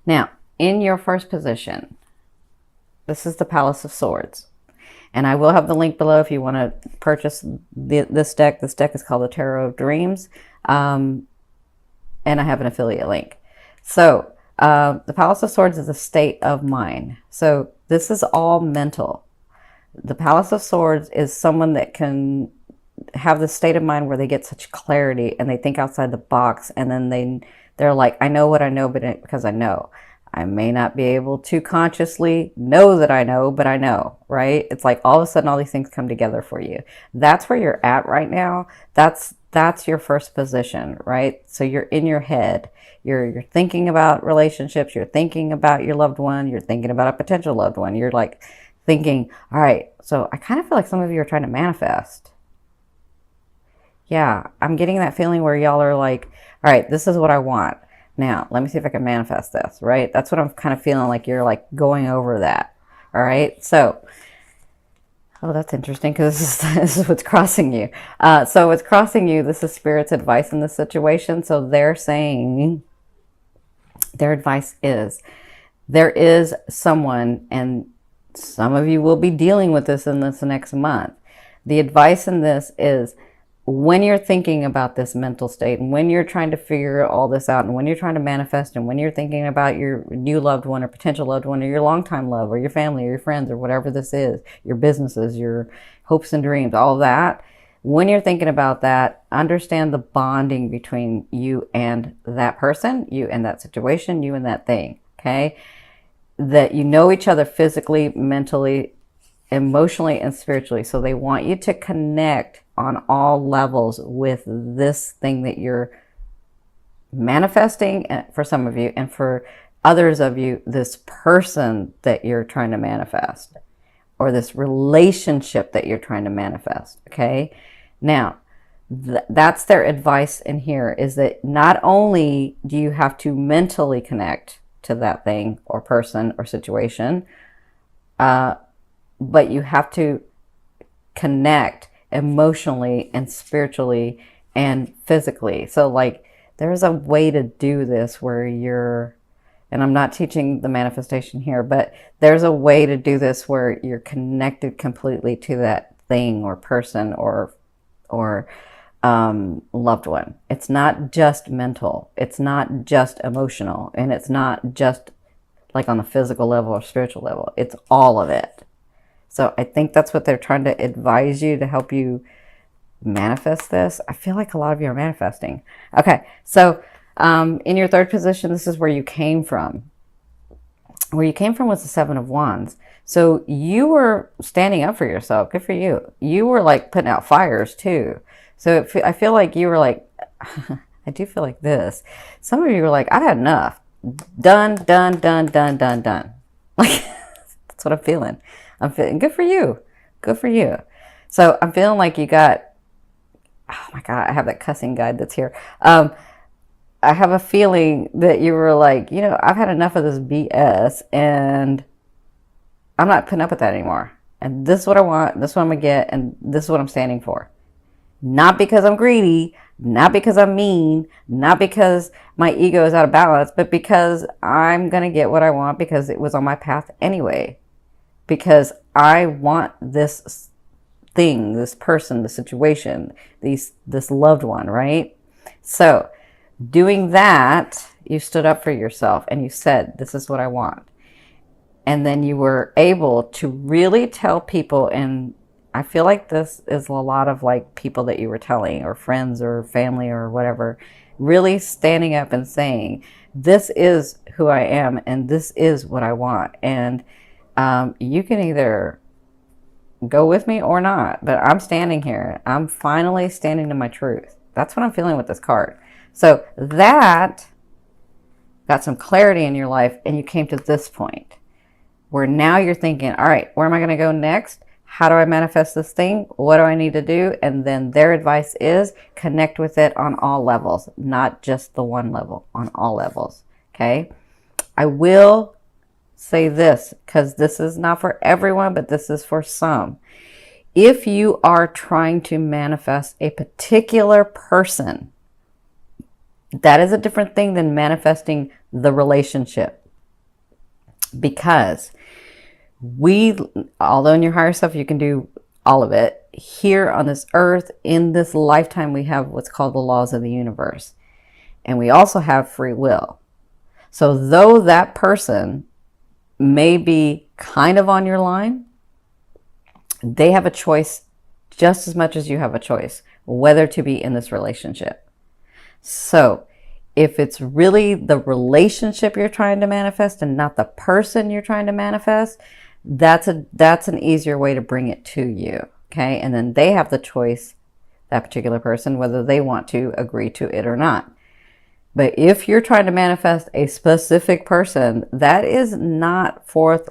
Now, in your first position, this is the Palace of Swords. And I will have the link below if you want to purchase this deck. This deck is called the Tarot of Dreams. And I have an affiliate link. So the Palace of Swords is a state of mind. So this is all mental. The Palace of Swords is someone that can have this state of mind where they get such clarity and they think outside the box, and then they're like, I know what I know, but because I know. I may not be able to consciously know that I know, but I know, right? It's like all of a sudden all these things come together for you. That's where you're at right now. That's your first position, right? So you're in your head. You're thinking about relationships. You're thinking about your loved one. You're thinking about a potential loved one. You're like thinking, all right, so I kind of feel like some of you are trying to manifest. Yeah, I'm getting that feeling where y'all are like, all right, this is what I want. Now, let me see if I can manifest this, right? That's what I'm kind of feeling like you're like going over that. All right. So, oh, that's interesting because this is what's crossing you. So what's crossing you, this is Spirit's advice in this situation. So they're saying, their advice is, there is someone, and some of you will be dealing with this in this next month. The advice in this is, when you're thinking about this mental state, and when you're trying to figure all this out, and when you're trying to manifest, and when you're thinking about your new loved one or potential loved one or your longtime love or your family or your friends or whatever this is, your businesses, your hopes and dreams, all of that, when you're thinking about that, understand the bonding between you and that person, you and that situation, you and that thing, okay? That you know each other physically, mentally, emotionally, and spiritually. So they want you to connect on all levels with this thing that you're manifesting, for some of you, and for others of you, this person that you're trying to manifest, or this relationship that you're trying to manifest. Okay. Now, that's their advice in here, is that not only do you have to mentally connect to that thing or person or situation, but you have to connect emotionally and spiritually and physically. So like there's a way to do this where you're, and I'm not teaching the manifestation here, but there's a way to do this where you're connected completely to that thing or person or loved one. It's not just mental. It's not just emotional. And it's not just like on the physical level or spiritual level. It's all of it. So I think that's what they're trying to advise you to help you manifest this. I feel like a lot of you are manifesting. Okay, so in your third position, this is where you came from. Where you came from was the Seven of Wands. So you were standing up for yourself. Good for you. You were like putting out fires too. So I feel like you were like, I do feel like this. Some of you were like, I've had enough. Done, done, done, done, done, done. Like, that's what I'm feeling. I'm feeling good for you. Good for you. So I'm feeling like you got, oh my God, I have that cussing guide that's here. I have a feeling that you were like, you know, I've had enough of this BS and I'm not putting up with that anymore. And this is what I want. This is what I'm going to get. And this is what I'm standing for. Not because I'm greedy, not because I'm mean, not because my ego is out of balance, but because I'm going to get what I want because it was on my path anyway. Because I want this thing, this person, the situation, this loved one, right? So doing that, you stood up for yourself and you said, this is what I want. And then you were able to really tell people, and I feel like this is a lot of like people that you were telling, or friends or family or whatever, really standing up and saying, this is who I am and this is what I want. And you can either go with me or not, but I'm standing here. I'm finally standing to my truth. That's what I'm feeling with this card. So that got some clarity in your life, and you came to this point where now you're thinking, all right, where am I going to go next? How do I manifest this thing? What do I need to do? And then their advice is connect with it on all levels, not just the one level, on all levels. Okay. I will say this, because this is not for everyone, but this is for some. If you are trying to manifest a particular person, that is a different thing than manifesting the relationship. because although in your higher self you can do all of it, here on this earth, in this lifetime, we have what's called the laws of the universe. And we also have free will. So though that person may be kind of on your line, they have a choice just as much as you have a choice whether to be in this relationship. So if it's really the relationship you're trying to manifest and not the person you're trying to manifest, that's an easier way to bring it to you. Okay. And then they have the choice, that particular person, whether they want to agree to it or not. But if you're trying to manifest a specific person, that is not fourth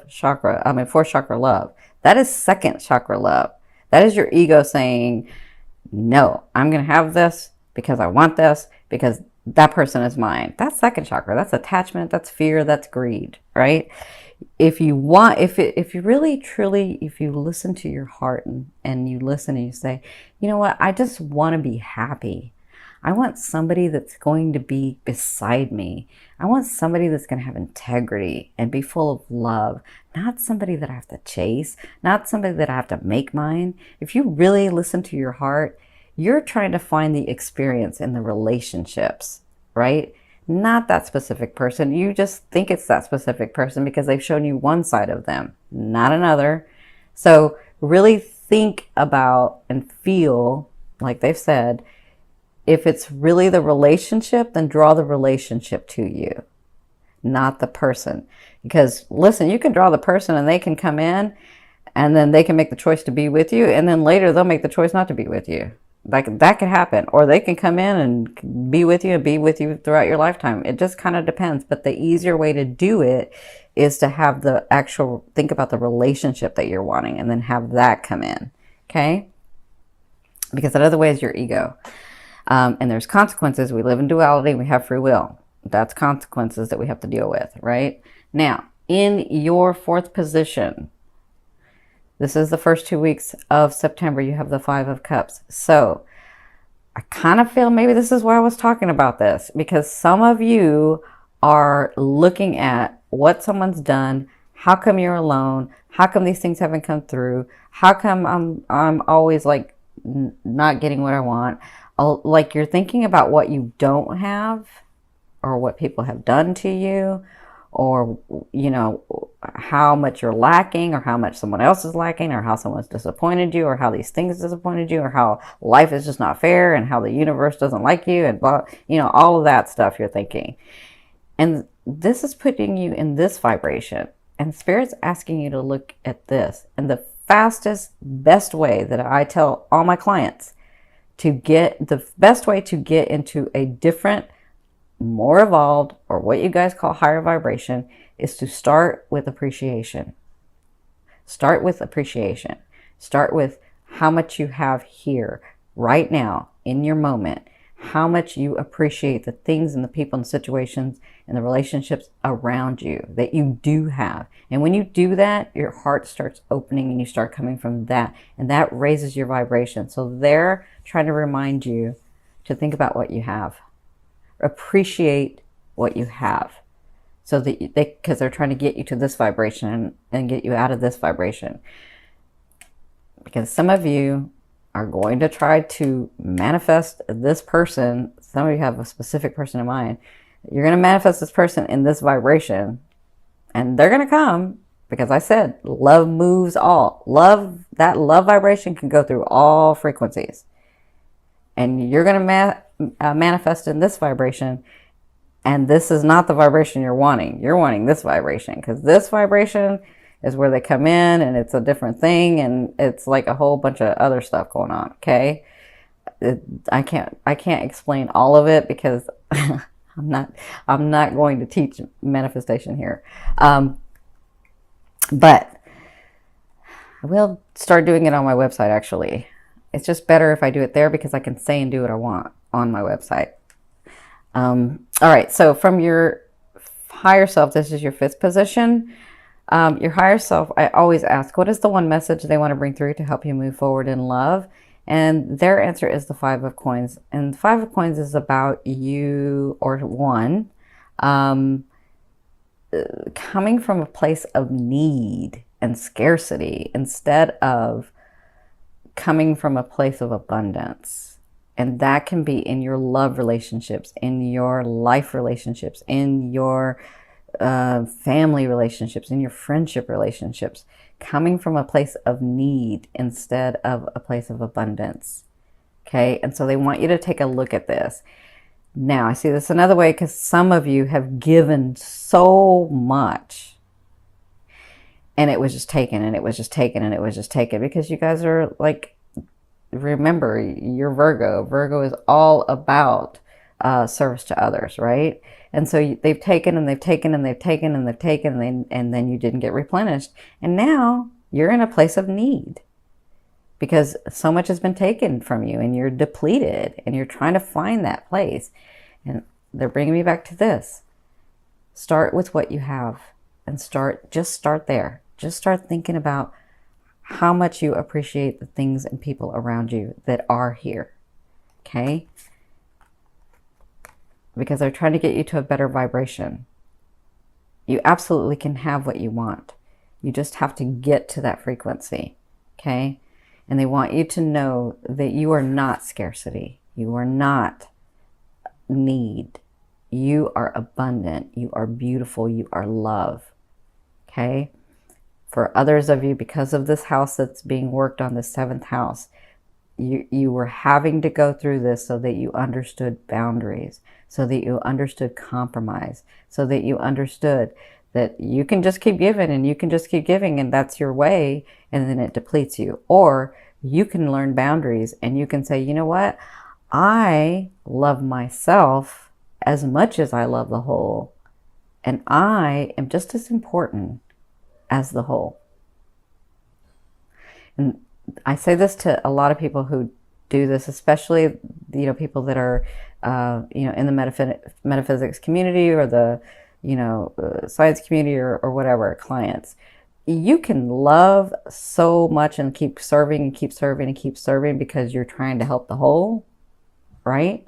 chakra love. That is second chakra love. That is your ego saying, no, I'm going to have this because I want this, because that person is mine. That's second chakra. That's attachment. That's fear. That's greed, right? If you really truly, if you listen to your heart and you listen and you say, you know what, I just want to be happy. I want somebody that's going to be beside me. I want somebody that's going to have integrity and be full of love, not somebody that I have to chase, not somebody that I have to make mine. If you really listen to your heart, you're trying to find the experience in the relationships, right? Not that specific person. You just think it's that specific person because they've shown you one side of them, not another. So really think about and feel, like they've said, if it's really the relationship, then draw the relationship to you, not the person. Because listen, you can draw the person and they can come in and then they can make the choice to be with you. And then later they'll make the choice not to be with you. That could happen. Or they can come in and be with you and be with you throughout your lifetime. It just kind of depends. But the easier way to do it is to have think about the relationship that you're wanting and then have that come in. Okay? Because that other way is your ego. And there's consequences. We live in duality. We have free will. That's consequences that we have to deal with, right? Now, in your fourth position, this is the first 2 weeks of September. You have the 5 of Cups. So I kind of feel maybe this is why I was talking about this, because some of you are looking at what someone's done. How come you're alone? How come these things haven't come through? How come I'm always like not getting what I want? Like you're thinking about what you don't have or what people have done to you, or, you know, how much you're lacking or how much someone else is lacking, or how someone's disappointed you, or how these things disappointed you, or how life is just not fair and how the universe doesn't like you, and blah, you know, all of that stuff you're thinking. And this is putting you in this vibration, and Spirit's asking you to look at this. And the fastest, best way that I tell all my clients the best way to get into a different, more evolved, or what you guys call higher vibration, is to start with appreciation. Start with appreciation. Start with how much you have here, right now, in your moment. How much you appreciate the things and the people and situations and the relationships around you that you do have. And when you do that, your heart starts opening and you start coming from that. And that raises your vibration. So they're trying to remind you to think about what you have. Appreciate what you have. So that because they're trying to get you to this vibration and get you out of this vibration. Because some of you are going to try to manifest this person. Some of you have a specific person in mind. You're going to manifest this person in this vibration, and they're going to come, because I said love moves all. That love vibration can go through all frequencies, and you're going to manifest in this vibration. And this is not the vibration you're wanting. You're wanting this vibration, because this vibration is where they come in, and it's a different thing, and it's like a whole bunch of other stuff going on. Okay, I can't explain all of it because I'm not going to teach manifestation here, but I will start doing it on my website. Actually, it's just better if I do it there, because I can say and do what I want on my website. All right, so from your higher self, this is your 5th position. Your higher self, I always ask, what is the one message they want to bring through to help you move forward in love? And their answer is the 5 of Coins. And the 5 of Coins is about you, or one, coming from a place of need and scarcity instead of coming from a place of abundance. And that can be in your love relationships, in your life relationships, in your family relationships, in your friendship relationships, coming from a place of need instead of a place of abundance. Okay, and so they want you to take a look at this. Now, I see this another way because some of you have given so much and it was just taken and it was just taken and it was just taken because you guys are like, remember, you're Virgo. Virgo is all about service to others, right? And so they've taken and they've taken and they've taken and they've taken and then you didn't get replenished. And now you're in a place of need because so much has been taken from you and you're depleted and you're trying to find that place. And they're bringing me back to this. Start with what you have and just start there. Just start thinking about how much you appreciate the things and people around you that are here. Okay? Because they're trying to get you to a better vibration. You absolutely can have what you want. You just have to get to that frequency. Okay? And they want you to know that you are not scarcity. You are not need. You are abundant. You are beautiful. You are love. Okay? For others of you, because of this house that's being worked on, the 7th house, you were having to go through this so that you understood boundaries, so that you understood compromise, so that you understood that you can just keep giving and you can just keep giving and that's your way and then it depletes you. Or you can learn boundaries and you can say, you know what? I love myself as much as I love the whole. And I am just as important as the whole. And I say this to a lot of people who do this, especially, people that are, in the metaphysics community or the, science community or whatever, clients. You can love so much and keep serving and keep serving and keep serving because you're trying to help the whole, right?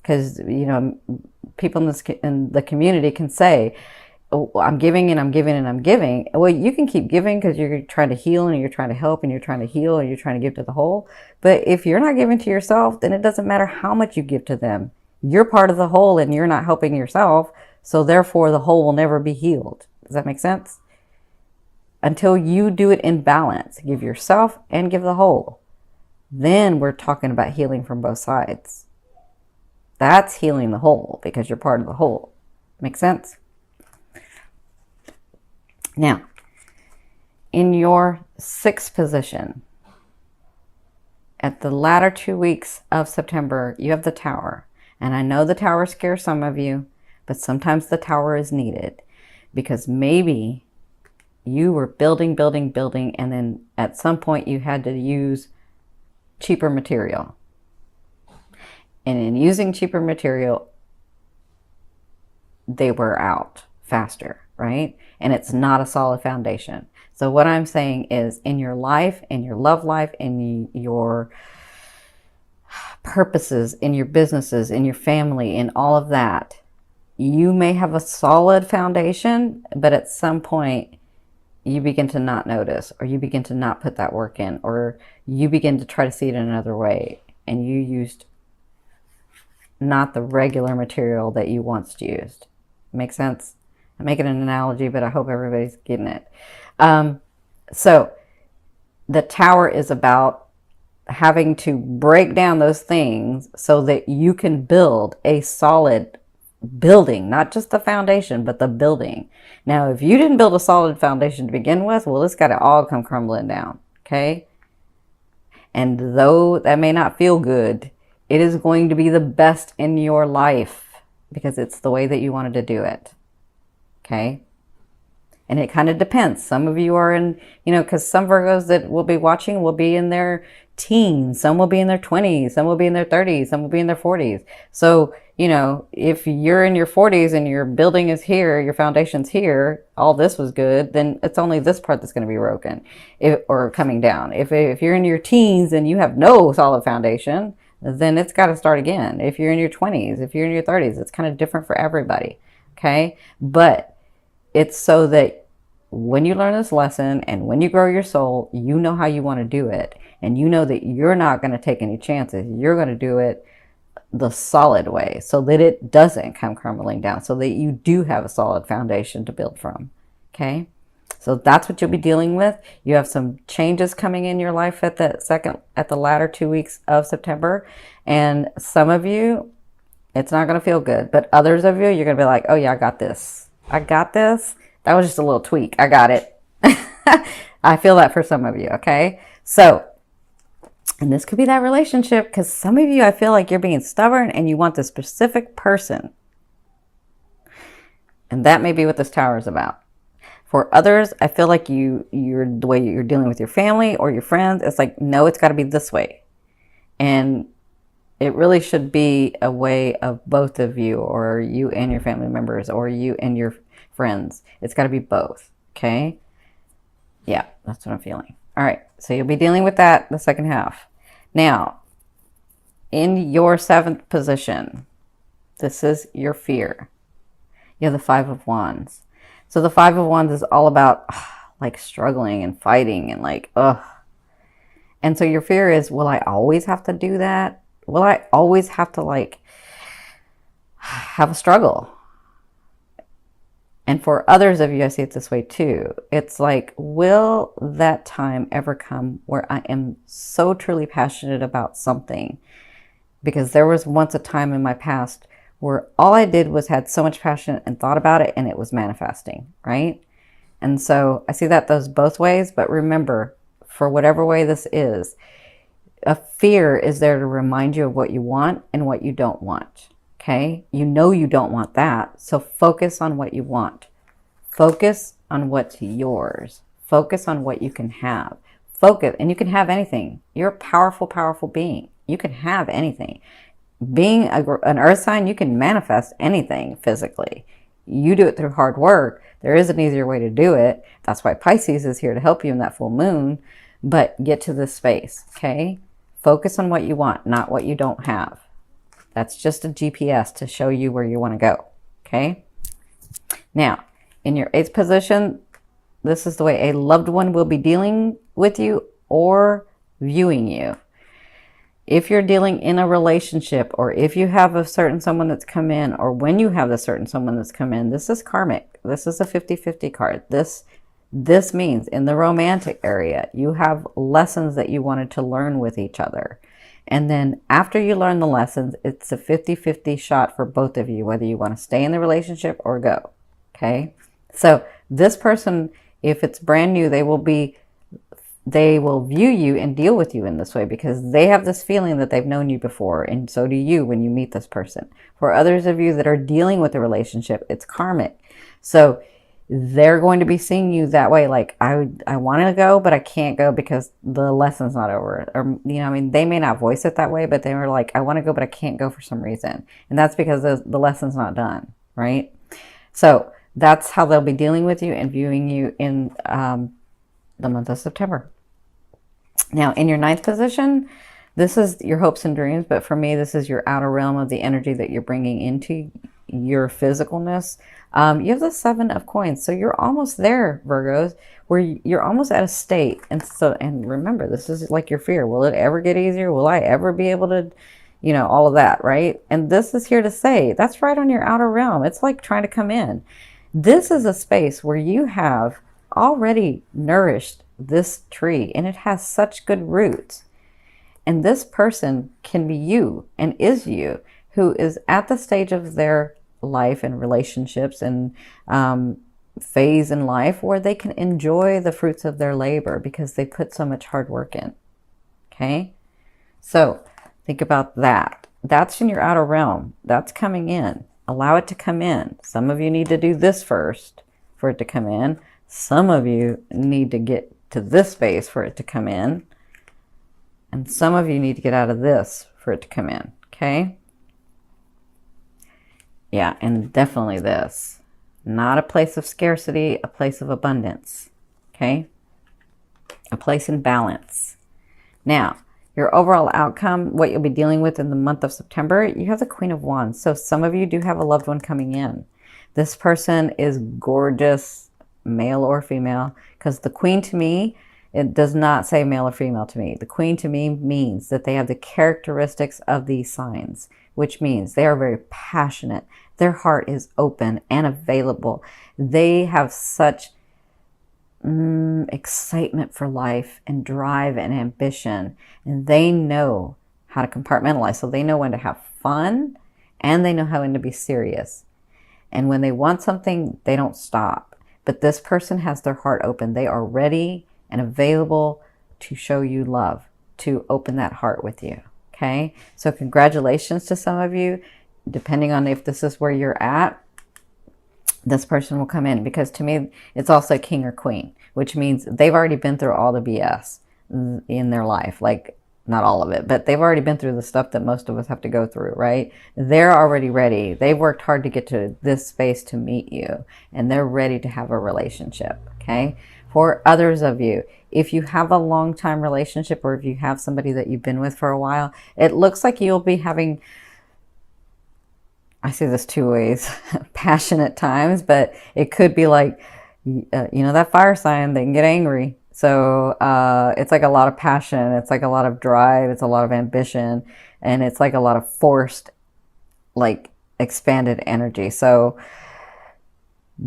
Because, people in the community can say, oh, I'm giving and I'm giving and I'm giving. Well, you can keep giving because you're trying to heal and you're trying to help and you're trying to heal and you're trying to give to the whole. But if you're not giving to yourself, then it doesn't matter how much you give to them. You're part of the whole and you're not helping yourself. So therefore the whole will never be healed. Does that make sense? Until you do it in balance, give yourself and give the whole. Then we're talking about healing from both sides. That's healing the whole because you're part of the whole. Make sense? Now, in your 6th position, at the latter 2 weeks of September, you have the Tower. And I know the Tower scares some of you, but sometimes the Tower is needed because maybe you were building, and then at some point you had to use cheaper material. And in using cheaper material, they wear out faster, right? And it's not a solid foundation. So what I'm saying is in your life, in your love life, in your purposes, in your businesses, in your family, in all of that, you may have a solid foundation, but at some point you begin to not notice, or you begin to not put that work in, or you begin to try to see it in another way, and you used not the regular material that you once used. Make sense? I'm making an analogy, but I hope everybody's getting it. So the Tower is about having to break down those things so that you can build a solid building, not just the foundation, but the building. Now, if you didn't build a solid foundation to begin with, well, it's got to all come crumbling down, okay? And though that may not feel good, it is going to be the best in your life because it's the way that you wanted to do it, okay? And it kind of depends. Some of you are in, because some Virgos that will be watching will be in their teens. Some will be in their 20s. Some will be in their 30s. Some will be in their 40s. So, if you're in your 40s and your building is here, your foundation's here, all this was good, then it's only this part that's going to be broken or coming down. If you're in your teens and you have no solid foundation, then it's got to start again. If you're in your 20s, if you're in your 30s, it's kind of different for everybody. Okay. But It's so that when you learn this lesson and when you grow your soul, you know how you want to do it. And you know that you're not going to take any chances. You're going to do it the solid way so that it doesn't come crumbling down, so that you do have a solid foundation to build from. Okay? So that's what you'll be dealing with. You have some changes coming in your life at the latter 2 weeks of September. And some of you, it's not going to feel good. But others of you, you're going to be like, oh yeah, I got this. I got this. That was just a little tweak. I got it. I feel that for some of you. Okay. So, and this could be that relationship, because some of you, I feel like you're being stubborn and you want the specific person. And that may be what this tower is about. For others, I feel like you're the way you're dealing with your family or your friends, it's like, no, it's got to be this way. And it really should be a way of both of you, or you and your family members, or you and your friends. It's got to be both. Okay. Yeah, that's what I'm feeling. All right. So you'll be dealing with that the second half. Now, in your 7th position, this is your fear. You have the 5 of Wands. So the 5 of Wands is all about like struggling and fighting and like, ugh. And so your fear is, will I always have to do that? Will I always have to like have a struggle? And for others of you, I see it this way too. It's like, will that time ever come where I am so truly passionate about something? Because there was once a time in my past where all I did was had so much passion and thought about it, and it was manifesting, right? And so I see that those both ways. But remember, for whatever way this is, a fear is there to remind you of what you want and what you don't want. Okay, you know you don't want that, so focus on what you want. Focus on what's yours. Focus on what you can have. Focus, and you can have anything. You're a powerful, powerful being. You can have anything. Being an earth sign, you can manifest anything physically. You do it through hard work. There is an easier way to do it. That's why Pisces is here to help you in that full moon. But get to this space, okay? Focus on what you want, not what you don't have. That's just a GPS to show you where you want to go. Okay. Now, in your 8th position, this is the way a loved one will be dealing with you or viewing you. If you're dealing in a relationship, or if you have a certain someone that's come in, or when you have a certain someone that's come in, this is karmic. This is a 50-50 card. This means in the romantic area, you have lessons that you wanted to learn with each other. And then after you learn the lessons, it's a 50-50 shot for both of you, whether you want to stay in the relationship or go. Okay. So this person, if it's brand new, they will view you and deal with you in this way because they have this feeling that they've known you before. And so do you when you meet this person. For others of you that are dealing with a relationship, it's karmic. So they're going to be seeing you that way. Like, I want to go, but I can't go because the lesson's not over. Or, you know, I mean, they may not voice it that way, but they were like, I want to go, but I can't go for some reason. And that's because the lesson's not done, right? So that's how they'll be dealing with you and viewing you in the month of September. Now, in your 9th position, this is your hopes and dreams. But for me, this is your outer realm of the energy that you're bringing into your physicalness. You have the 7 of coins. So you're almost there, Virgos, where you're almost at a state. And remember, this is like your fear. Will it ever get easier? Will I ever be able to, you know, all of that, right? And this is here to say, that's right on your outer realm. It's like trying to come in. This is a space where you have already nourished this tree and it has such good roots. And this person can be you and is you, who is at the stage of their life and relationships and phase in life where they can enjoy the fruits of their labor because they put so much hard work in. Okay. So think about that. That's in your outer realm. That's coming in. Allow it to come in. Some of you need to do this first for it to come in. Some of you need to get to this space for it to come in. And some of you need to get out of this for it to come in. Okay. Yeah, and definitely this. Not a place of scarcity, a place of abundance. Okay? A place in balance. Now, your overall outcome, what you'll be dealing with in the month of September, you have the Queen of Wands. So some of you do have a loved one coming in. This person is gorgeous, male or female, because the queen to me, it does not say male or female to me. The queen to me means that they have the characteristics of these signs, which means they are very passionate. Their heart is open and available. They have such excitement for life and drive and ambition, and they know how to compartmentalize. So they know when to have fun and they know how when to be serious. And when they want something, they don't stop. But this person has their heart open. They are ready and available to show you love, to open that heart with you. Okay? So congratulations to some of you. Depending on if this is where you're at, this person will come in, because to me, it's also king or queen, which means they've already been through all the BS in their life. Like, not all of it, but they've already been through the stuff that most of us have to go through, right? They're already ready. They've worked hard to get to this space to meet you, and they're ready to have a relationship, okay? For others of you, if you have a long-time relationship, or if you have somebody that you've been with for a while, it looks like you'll be having, I say this two ways, passionate times, but it could be like, that fire sign, they can get angry. So it's like a lot of passion. It's like a lot of drive. It's a lot of ambition. And it's like a lot of forced, like expanded energy. So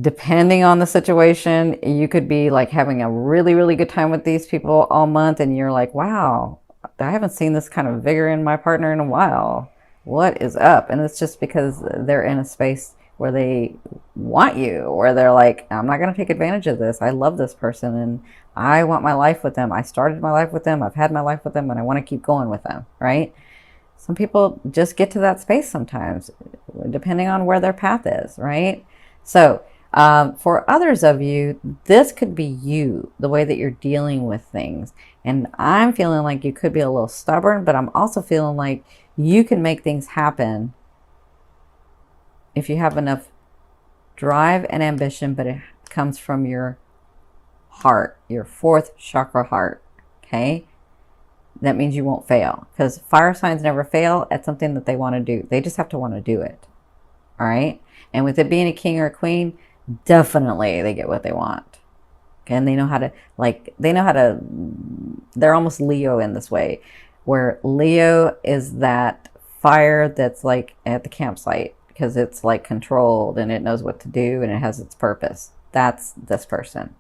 depending on the situation, you could be like having a really, really good time with these people all month. And you're like, wow, I haven't seen this kind of vigor in my partner in a while. What is up? And it's just because they're in a space where they want you, where they're like, I'm not going to take advantage of this. I love this person and I want my life with them. I started my life with them. I've had my life with them and I want to keep going with them, right? Some people just get to that space sometimes, depending on where their path is, right? So for others of you, this could be you, the way that you're dealing with things. And I'm feeling like you could be a little stubborn, but I'm also feeling like you can make things happen if you have enough drive and ambition, but it comes from your heart, your fourth chakra heart, okay? That means you won't fail, because fire signs never fail at something that they want to do. They just have to want to do it, all right? And with it being a king or a queen, definitely they get what they want. Okay? And they know how to, they're almost Leo in this way, where Leo is that fire that's like at the campsite, because it's like controlled and it knows what to do and it has its purpose. That's this person.